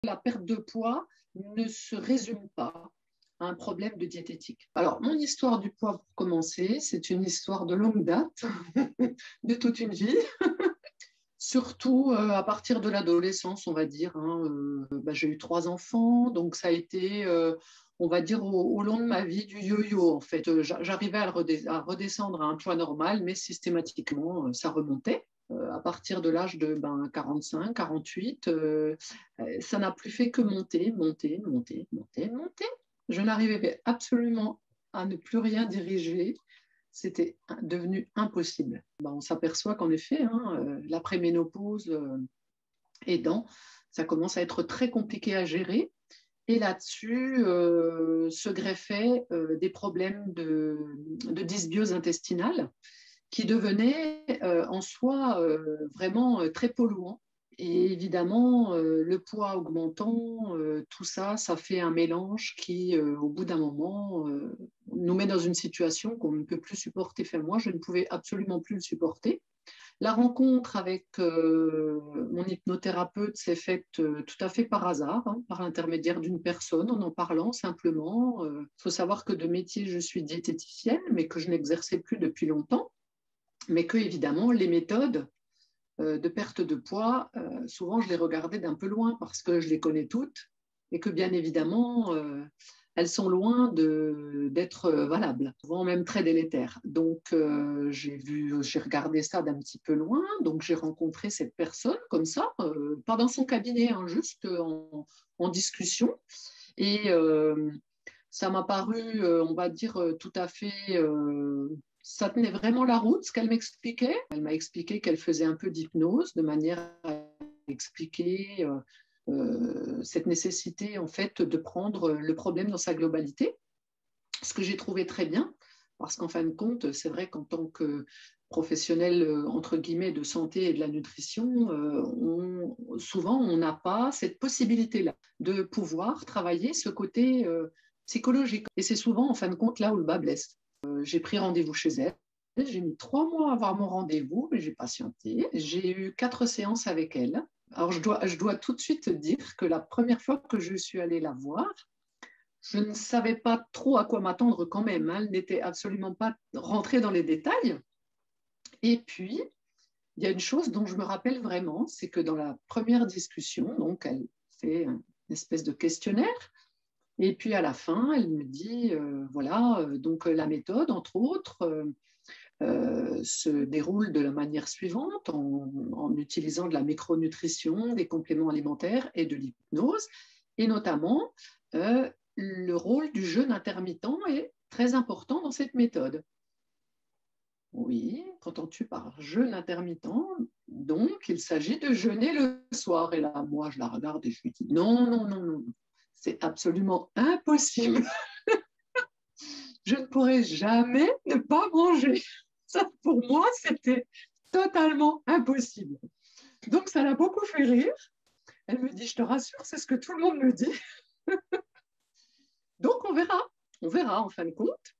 La perte de poids ne se résume pas à un problème de diététique. Alors, mon histoire du poids, pour commencer, c'est une histoire de longue date, de toute une vie. Surtout à partir de l'adolescence, on va dire. J'ai eu 3 enfants, donc ça a été, on va dire, au long de ma vie, du yo-yo. En fait, j'arrivais à redescendre à un poids normal, mais systématiquement, ça remontait. À partir de l'âge de 45, 48, ça n'a plus fait que monter, monter, monter, monter, monter. Je n'arrivais absolument à ne plus rien diriger. C'était devenu impossible. On s'aperçoit qu'en effet, l'après-ménopause aidant, ça commence à être très compliqué à gérer. Et là-dessus se greffaient des problèmes de dysbiose intestinale qui devenaient en soi vraiment très polluants. Et évidemment, le poids augmentant, tout ça, ça fait un mélange qui, au bout d'un moment, nous met dans une situation qu'on ne peut plus supporter. Enfin, moi, je ne pouvais absolument plus le supporter. La rencontre avec mon hypnothérapeute s'est faite tout à fait par hasard, par l'intermédiaire d'une personne, en parlant simplement. Il faut savoir que de métier, je suis diététicienne, mais que je n'exerçais plus depuis longtemps, mais que, évidemment, les méthodes de perte de poids, souvent je les regardais d'un peu loin parce que je les connais toutes et que bien évidemment, elles sont loin d'être valables, souvent même très délétères. Donc j'ai regardé ça d'un petit peu loin, donc j'ai rencontré cette personne comme ça, pas dans son cabinet, juste en discussion. Et ça m'a paru, on va dire, tout à fait ça tenait vraiment la route, ce qu'elle m'expliquait. Elle m'a expliqué qu'elle faisait un peu d'hypnose de manière à expliquer cette nécessité en fait de prendre le problème dans sa globalité, ce que j'ai trouvé très bien, parce qu'en fin de compte, c'est vrai qu'en tant que professionnel entre guillemets de santé et de la nutrition, souvent on n'a pas cette possibilité-là de pouvoir travailler ce côté psychologique. Et c'est souvent en fin de compte là où le bas blesse. J'ai pris rendez-vous chez elle. J'ai mis 3 mois à avoir mon rendez-vous, mais j'ai patienté. J'ai eu 4 séances avec elle. Alors, je dois tout de suite te dire que la première fois que je suis allée la voir, je ne savais pas trop à quoi m'attendre quand même. Elle n'était absolument pas rentrée dans les détails. Et puis, il y a une chose dont je me rappelle vraiment, c'est que dans la première discussion, donc elle fait une espèce de questionnaire. Et puis à la fin, elle me dit, voilà, donc la méthode, entre autres, se déroule de la manière suivante, en utilisant de la micronutrition, des compléments alimentaires et de l'hypnose, et notamment le rôle du jeûne intermittent est très important dans cette méthode. Oui, qu'entends-tu par jeûne intermittent? Donc, il s'agit de jeûner le soir. Et là, moi, je la regarde et je lui dis, non, non, non, non, c'est absolument impossible. Je ne pourrais jamais ne pas manger. Ça, pour moi, c'était totalement impossible. Donc, ça l'a beaucoup fait rire. Elle me dit, je te rassure, c'est ce que tout le monde me dit. Donc, on verra en fin de compte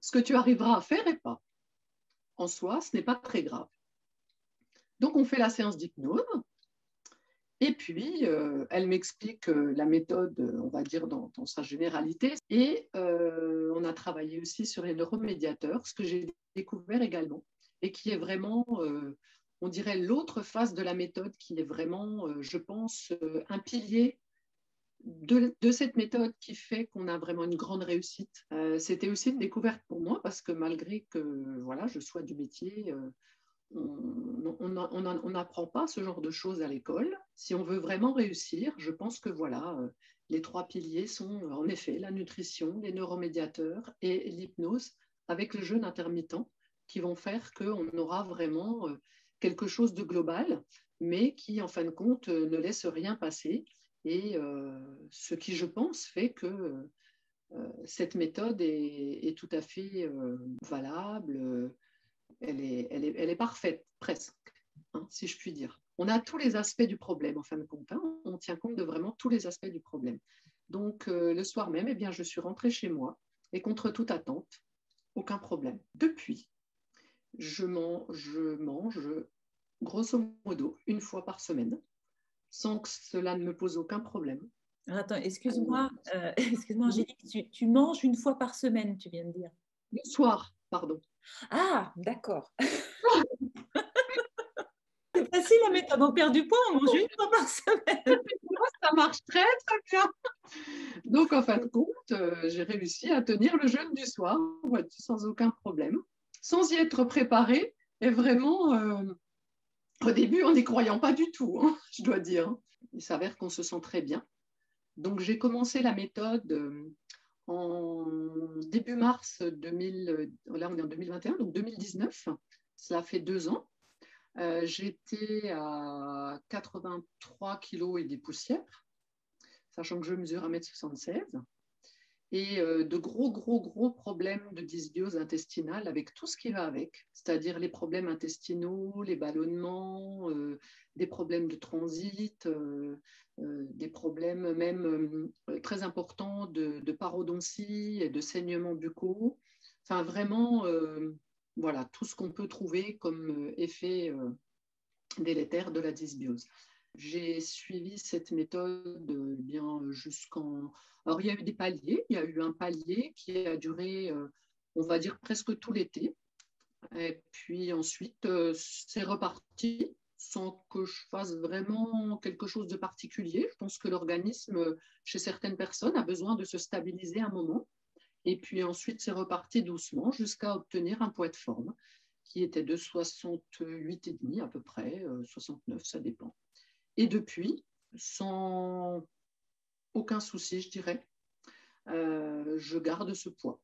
ce que tu arriveras à faire et pas. En soi, ce n'est pas très grave. Donc, on fait la séance d'hypnose. Et puis, elle m'explique la méthode, on va dire, dans sa généralité. Et on a travaillé aussi sur les neuromédiateurs, ce que j'ai découvert également, et qui est vraiment, on dirait, l'autre face de la méthode, qui est vraiment, je pense, un pilier de cette méthode qui fait qu'on a vraiment une grande réussite. C'était aussi une découverte pour moi, parce que malgré que voilà, je sois du métier, on n'apprend pas ce genre de choses à l'école. Si on veut vraiment réussir, je pense que voilà, les 3 piliers sont en effet la nutrition, les neuromédiateurs et l'hypnose avec le jeûne intermittent qui vont faire qu'on aura vraiment quelque chose de global, mais qui en fin de compte ne laisse rien passer. Et ce qui, je pense, fait que cette méthode est tout à fait valable, elle est parfaite, presque, si je puis dire. On a tous les aspects du problème, en fin de compte. On tient compte de vraiment tous les aspects du problème. Donc, le soir même, eh bien, je suis rentrée chez moi et contre toute attente, aucun problème. Depuis, je mange grosso modo 1 fois par semaine. sans que cela ne me pose aucun problème. Alors, attends, excuse-moi, excuse-moi Angélique, tu manges une fois par semaine, tu viens de dire. Le soir, pardon. Ah, d'accord. C'est facile la méthode, on perd du poids, on mange une fois par semaine. Ça marche très, très bien. Donc, en fin de compte, j'ai réussi à tenir le jeûne du soir sans aucun problème, sans y être préparée. Et vraiment, au début, en n'y croyant pas du tout, hein, je dois dire. Il s'avère qu'on se sent très bien. Donc, j'ai commencé la méthode en début mars 2000, là on est en 2021, donc 2019. Cela fait 2 ans. J'étais à 83 kilos et des poussières, sachant que je mesure 1,76 m. Et de gros problèmes de dysbiose intestinale avec tout ce qui va avec, c'est-à-dire les problèmes intestinaux, les ballonnements, des problèmes de transit, des problèmes même très importants de parodontie et de saignements buccaux. Enfin, vraiment, voilà, tout ce qu'on peut trouver comme effet délétère de la dysbiose. J'ai suivi cette méthode bien jusqu'en... Alors, il y a eu des paliers. Il y a eu un palier qui a duré, on va dire, presque tout l'été. Et puis ensuite, c'est reparti sans que je fasse vraiment quelque chose de particulier. Je pense que l'organisme, chez certaines personnes, a besoin de se stabiliser un moment. Et puis ensuite, c'est reparti doucement jusqu'à obtenir un poids de forme qui était de 68,5 à peu près, 69, ça dépend. Et depuis, sans aucun souci, je dirais, je garde ce poids.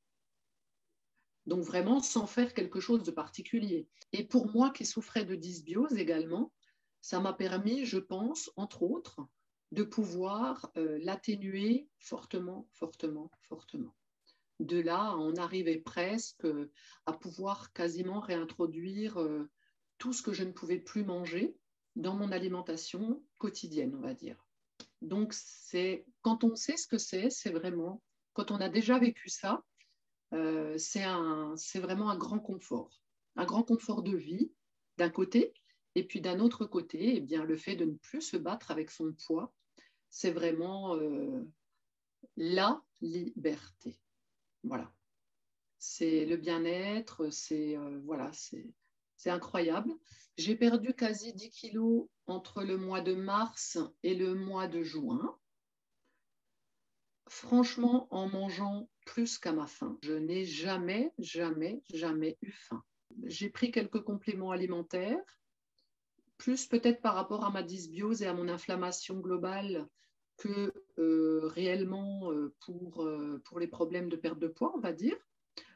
Donc vraiment sans faire quelque chose de particulier. Et pour moi qui souffrais de dysbiose également, ça m'a permis, je pense, entre autres, de pouvoir l'atténuer fortement. De là, on arrivait presque à pouvoir quasiment réintroduire tout ce que je ne pouvais plus manger dans mon alimentation quotidienne, on va dire. Donc, quand on sait ce que c'est vraiment, quand on a déjà vécu ça, c'est vraiment un grand confort de vie d'un côté, et puis d'un autre côté, eh bien, le fait de ne plus se battre avec son poids, c'est vraiment la liberté. Voilà. C'est le bien-être, voilà, c'est incroyable. J'ai perdu quasi 10 kilos entre le mois de mars et le mois de juin. Franchement, en mangeant plus qu'à ma faim, je n'ai jamais eu faim. J'ai pris quelques compléments alimentaires, plus peut-être par rapport à ma dysbiose et à mon inflammation globale que réellement pour les problèmes de perte de poids, on va dire.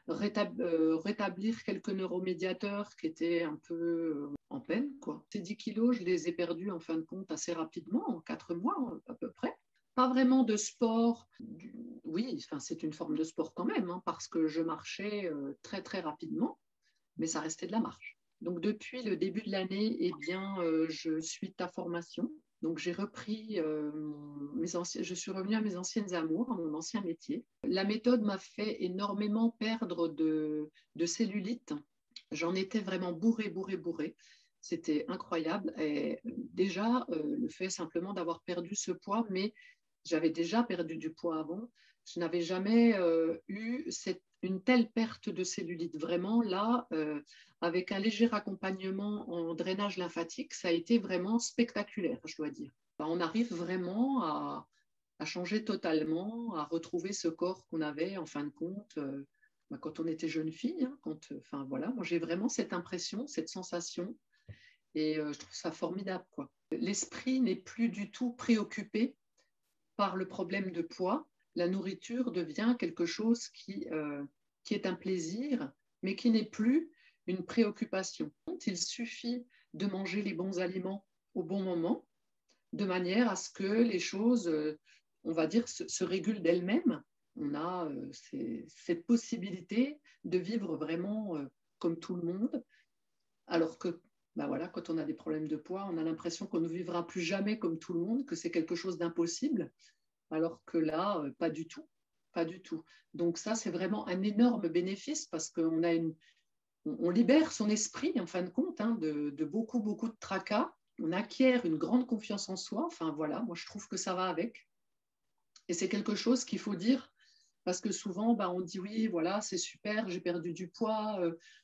Rétablir quelques neuromédiateurs qui étaient un peu en peine, quoi. Ces 10 kilos, je les ai perdus en fin de compte assez rapidement, en 4 mois à peu près. Pas vraiment de sport, oui, enfin, c'est une forme de sport quand même, hein, parce que je marchais très rapidement, mais ça restait de la marche. Donc depuis le début de l'année, eh bien, je suis ta formation. Donc j'ai repris je suis revenue à mes anciennes amours, à mon ancien métier. La méthode m'a fait énormément perdre de cellulite. J'en étais vraiment bourrée. C'était incroyable. Et déjà, le fait simplement d'avoir perdu ce poids, mais j'avais déjà perdu du poids avant. Je n'avais jamais eu une telle perte de cellulite. Vraiment, là, avec un léger accompagnement en drainage lymphatique, ça a été vraiment spectaculaire, je dois dire. On arrive vraiment à changer totalement, à retrouver ce corps qu'on avait en fin de compte quand on était jeune fille. Hein, enfin, voilà, moi j'ai vraiment cette impression, cette sensation, et je trouve ça formidable, quoi. L'esprit n'est plus du tout préoccupé par le problème de poids. La nourriture devient quelque chose qui est un plaisir, mais qui n'est plus une préoccupation. Il suffit de manger les bons aliments au bon moment, de manière à ce que les choses, on va dire, se régulent d'elles-mêmes. On a cette possibilité de vivre vraiment comme tout le monde, alors que ben voilà, quand on a des problèmes de poids, on a l'impression qu'on ne vivra plus jamais comme tout le monde, que c'est quelque chose d'impossible, alors que là, pas du tout. Pas du tout. Donc ça, c'est vraiment un énorme bénéfice parce qu'on libère son esprit, en fin de compte, hein, de beaucoup de tracas. on acquiert une grande confiance en soi. Enfin voilà, moi je trouve que ça va avec. Et c'est quelque chose qu'il faut dire parce que souvent, on dit oui, voilà, c'est super, j'ai perdu du poids,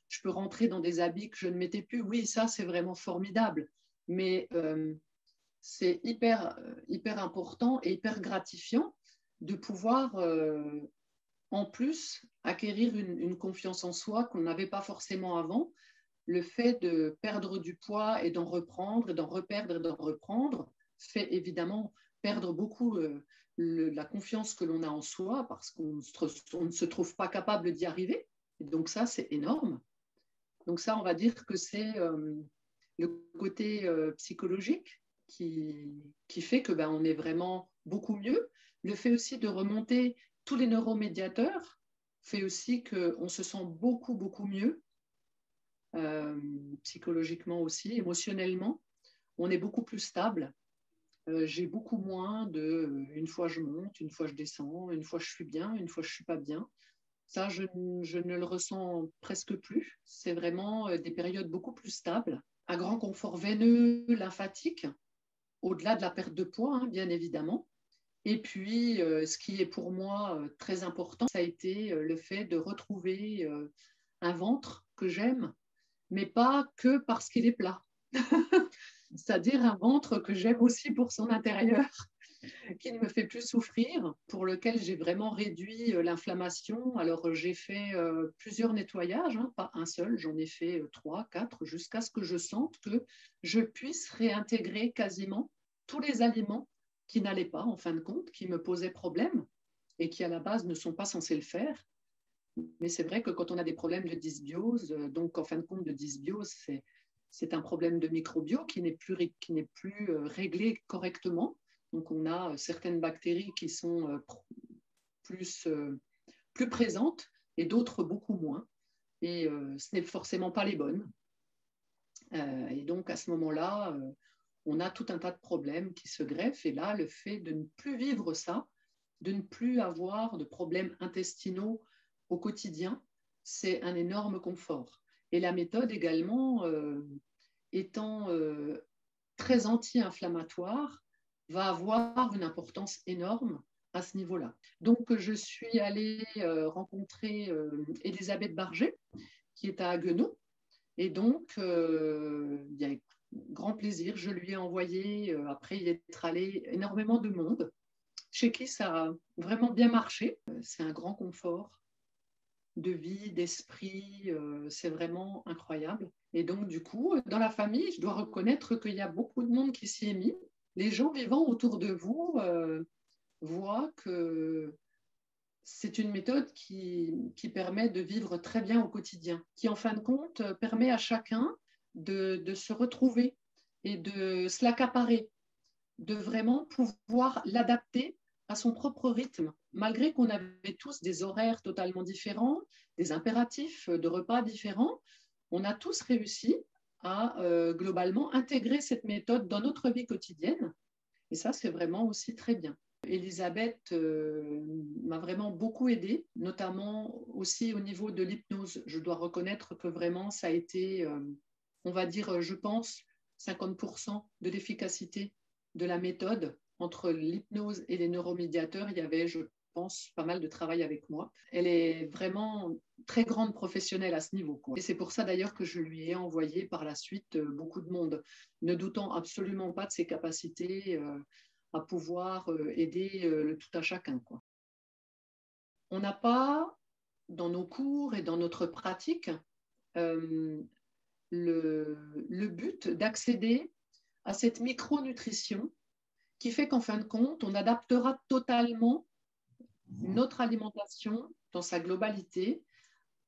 je peux rentrer dans des habits que je ne mettais plus. Oui, ça, c'est vraiment formidable. Mais c'est hyper important et hyper gratifiant de pouvoir, en plus, acquérir une confiance en soi qu'on n'avait pas forcément avant. Le fait de perdre du poids et d'en reprendre, et d'en reperdre et d'en reprendre, fait évidemment perdre beaucoup la confiance que l'on a en soi parce qu'on ne se trouve pas capable d'y arriver. Et donc ça, c'est énorme. Donc ça, on va dire que c'est le côté psychologique qui fait que on est vraiment beaucoup mieux. Le fait aussi de remonter tous les neuromédiateurs fait aussi qu'on se sent beaucoup mieux, psychologiquement aussi, émotionnellement. On est beaucoup plus stable. J'ai beaucoup moins de une fois je monte, une fois je descends, une fois je suis bien, une fois je ne suis pas bien. Ça, je ne le ressens presque plus. C'est vraiment des périodes beaucoup plus stables. Un grand confort veineux, lymphatique, au-delà de la perte de poids, hein, bien évidemment. Et puis, ce qui est pour moi très important, ça a été le fait de retrouver un ventre que j'aime, mais pas que parce qu'il est plat. C'est-à-dire un ventre que j'aime aussi pour son intérieur, qui ne me fait plus souffrir, pour lequel j'ai vraiment réduit l'inflammation. Alors, j'ai fait plusieurs nettoyages, hein, pas un seul, j'en ai fait 3, 4, jusqu'à ce que je sente que je puisse réintégrer quasiment tous les aliments qui n'allaient pas, en fin de compte, qui me posaient problème et qui, à la base, ne sont pas censés le faire. Mais c'est vrai que quand on a des problèmes de dysbiose, donc en fin de compte de dysbiose, c'est un problème de microbio qui n'est plus réglé correctement. Donc on a certaines bactéries qui sont plus, plus présentes et d'autres beaucoup moins. Et ce n'est forcément pas les bonnes. Et donc à ce moment-là, on a tout un tas de problèmes qui se greffent. Et là, le fait de ne plus vivre ça, de ne plus avoir de problèmes intestinaux au quotidien, c'est un énorme confort. Et la méthode également, étant très anti-inflammatoire, va avoir une importance énorme à ce niveau-là. Donc, je suis allée rencontrer Elisabeth Barger, qui est à Haguenau. Et donc, il y a grand plaisir. Je lui ai envoyé, après y être allé, énormément de monde, chez qui ça a vraiment bien marché. C'est un grand confort de vie, d'esprit, c'est vraiment incroyable. Et donc, du coup, dans la famille, je dois reconnaître qu'il y a beaucoup de monde qui s'y est mis. Les gens vivant autour de vous voient que c'est une méthode qui permet de vivre très bien au quotidien, qui en fin de compte permet à chacun de se retrouver et de se l'accaparer, de vraiment pouvoir l'adapter à son propre rythme, malgré qu'on avait tous des horaires totalement différents, des impératifs de repas différents. On a tous réussi à globalement intégrer cette méthode dans notre vie quotidienne. Et ça, c'est vraiment aussi très bien. Elisabeth m'a vraiment beaucoup aidée, notamment aussi au niveau de l'hypnose. Je dois reconnaître que vraiment, ça a été, on va dire, je pense, 50% de l'efficacité de la méthode. Entre l'hypnose et les neuromédiateurs, il y avait, je pense, pas mal de travail avec moi. Elle est vraiment très grande professionnelle à ce niveau, quoi. Et c'est pour ça d'ailleurs que je lui ai envoyé par la suite beaucoup de monde, ne doutant absolument pas de ses capacités à pouvoir aider le tout à chacun, quoi. On n'a pas, dans nos cours et dans notre pratique, euh, le but d'accéder à cette micronutrition qui fait qu'en fin de compte, on adaptera totalement notre alimentation dans sa globalité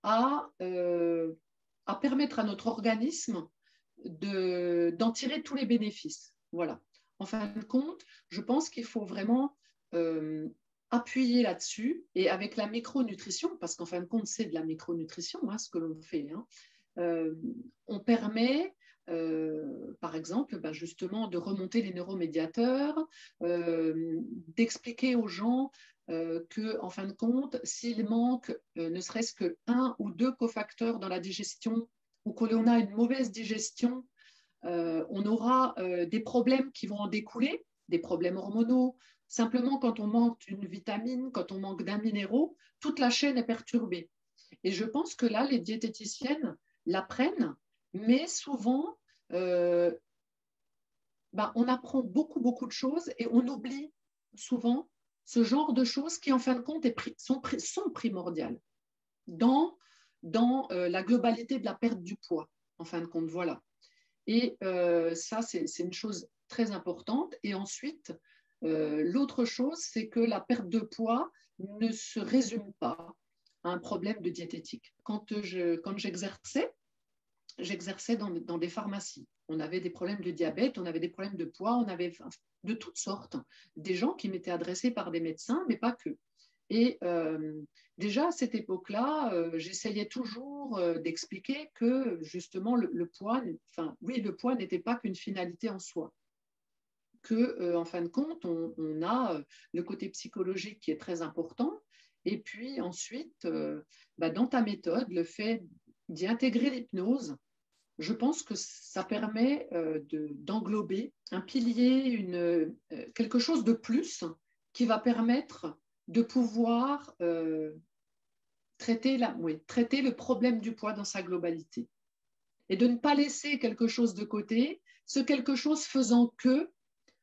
à permettre à notre organisme d'en tirer tous les bénéfices. Voilà. En fin de compte, je pense qu'il faut vraiment appuyer là-dessus et avec la micronutrition, parce qu'en fin de compte, c'est de la micronutrition, hein, ce que l'on fait. Hein, on permet, par exemple, justement, de remonter les neuromédiateurs, d'expliquer aux gens qu'en fin de compte, s'il manque ne serait-ce qu'un ou deux cofacteurs dans la digestion ou que l'on a une mauvaise digestion, on aura des problèmes qui vont en découler, des problèmes hormonaux. Simplement, quand on manque d'une vitamine, quand on manque d'un minéraux, toute la chaîne est perturbée. Et je pense que là, les diététiciennes l'apprennent, mais souvent, on apprend beaucoup de choses et on oublie souvent ce genre de choses qui, en fin de compte, sont primordiales dans la globalité de la perte du poids, en fin de compte, voilà. Et ça, c'est une chose très importante. Et ensuite, l'autre chose, c'est que la perte de poids ne se résume pas à un problème de diététique. Quand j'exerçais dans des pharmacies. On avait des problèmes de diabète, on avait des problèmes de poids, on avait de toutes sortes. Des gens qui m'étaient adressés par des médecins, mais pas que. Et déjà à cette époque-là, j'essayais toujours d'expliquer que justement le poids n'était pas qu'une finalité en soi. Que, en fin de compte, on a le côté psychologique qui est très important. Et puis ensuite, dans ta méthode, le fait d'y intégrer l'hypnose, je pense que ça permet d'englober un pilier, quelque chose de plus qui va permettre de pouvoir traiter le problème du poids dans sa globalité. Et de ne pas laisser quelque chose de côté, ce quelque chose faisant que,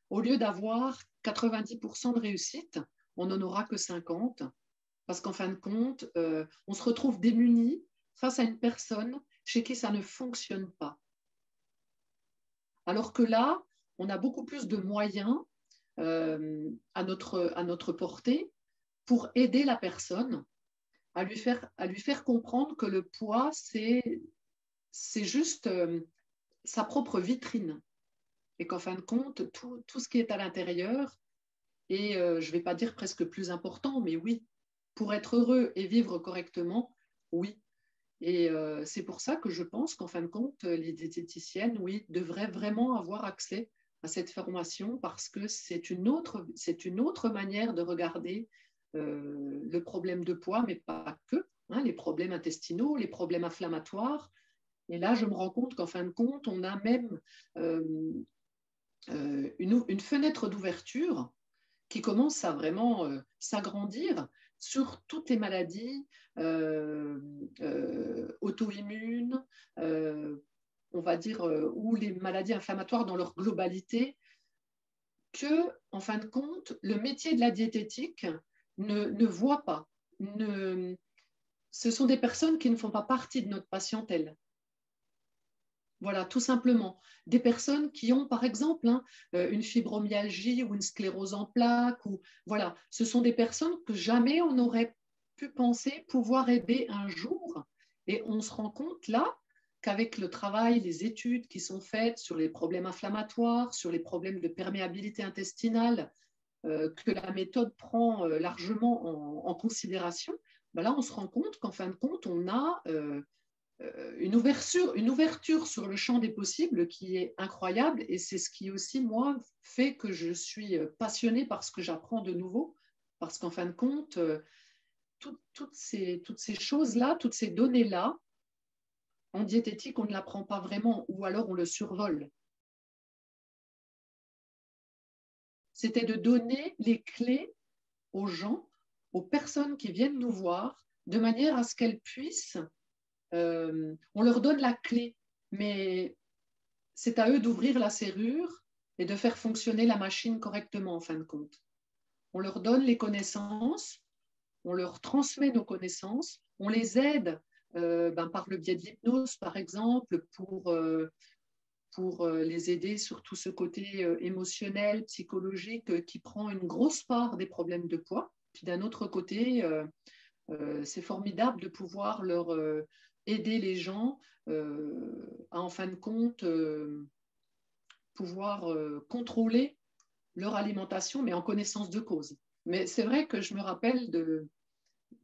au lieu d'avoir 90% de réussite, on n'en aura que 50%, parce qu'en fin de compte, on se retrouve démuni face à une personne chez qui ça ne fonctionne pas. Alors que là, on a beaucoup plus de moyens à notre portée pour aider la personne à lui faire comprendre que le poids, c'est juste sa propre vitrine. Et qu'en fin de compte, tout ce qui est à l'intérieur est, je ne vais pas dire presque plus important, mais oui, pour être heureux et vivre correctement, oui. Et c'est pour ça que je pense qu'en fin de compte, les diététiciennes, oui, devraient vraiment avoir accès à cette formation parce que c'est une autre manière de regarder le problème de poids, mais pas que, hein, les problèmes intestinaux, les problèmes inflammatoires. Et là, je me rends compte qu'en fin de compte, on a même une fenêtre d'ouverture qui commence à vraiment s'agrandir sur toutes les maladies auto-immunes, on va dire, ou les maladies inflammatoires dans leur globalité, que, en fin de compte, le métier de la diététique ne voit pas. Ce sont des personnes qui ne font pas partie de notre patientèle. Voilà, tout simplement. Des personnes qui ont, par exemple, une fibromyalgie ou une sclérose en plaques. Voilà, ce sont des personnes que jamais on n'aurait pu penser pouvoir aider un jour. Et on se rend compte là qu'avec le travail, les études qui sont faites sur les problèmes inflammatoires, sur les problèmes de perméabilité intestinale, que la méthode prend largement en considération, là, on se rend compte qu'en fin de compte, on a une ouverture sur le champ des possibles qui est incroyable et c'est ce qui aussi, moi, fait que je suis passionnée par ce que j'apprends de nouveau parce qu'en fin de compte, toutes ces choses-là, toutes ces données-là, en diététique, on ne l'apprend pas vraiment ou alors on le survole. C'était de donner les clés aux gens, aux personnes qui viennent nous voir, de manière à ce qu'elles puissent on leur donne la clé, mais c'est à eux d'ouvrir la serrure et de faire fonctionner la machine correctement en fin de compte. On leur donne les connaissances, on leur transmet nos connaissances, on les aide par le biais de l'hypnose, par exemple, pour les aider sur tout ce côté émotionnel, psychologique, qui prend une grosse part des problèmes de poids. Puis d'un autre côté, c'est formidable de pouvoir leur aider les gens à, en fin de compte, pouvoir contrôler leur alimentation, mais en connaissance de cause. Mais c'est vrai que je me rappelle de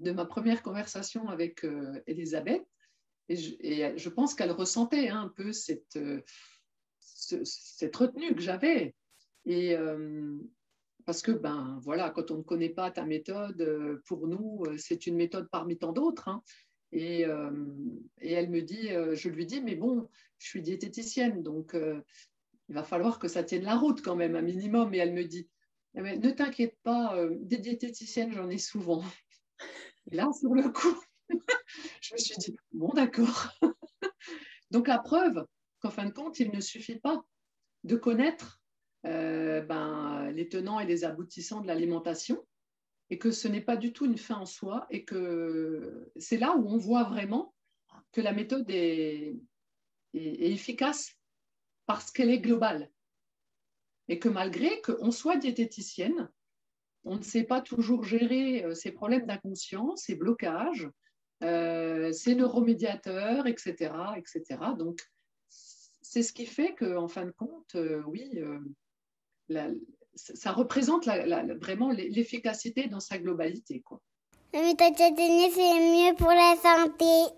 ma première conversation avec Elisabeth, et je pense qu'elle ressentait un peu cette retenue que j'avais. Et parce que, voilà, quand on ne connaît pas ta méthode, pour nous, c'est une méthode parmi tant d'autres. Hein. Et elle me dit, je lui dis, mais bon, je suis diététicienne, donc il va falloir que ça tienne la route quand même, un minimum. Et elle me dit, eh ben, ne t'inquiète pas, des diététiciennes, j'en ai souvent. Et là, sur le coup, je me suis dit, bon, d'accord. Donc la preuve qu'en fin de compte, il ne suffit pas de connaître les tenants et les aboutissants de l'alimentation, et que ce n'est pas du tout une fin en soi, et que c'est là où on voit vraiment que la méthode est efficace parce qu'elle est globale. Et que malgré qu'on soit diététicienne, on ne sait pas toujours gérer ces problèmes d'inconscience, ces blocages, ces neuromédiateurs, etc., etc. Donc, c'est ce qui fait qu'en fin de compte, oui, ça représente vraiment l'efficacité dans sa globalité, quoi. La méthode c'est mieux pour la santé.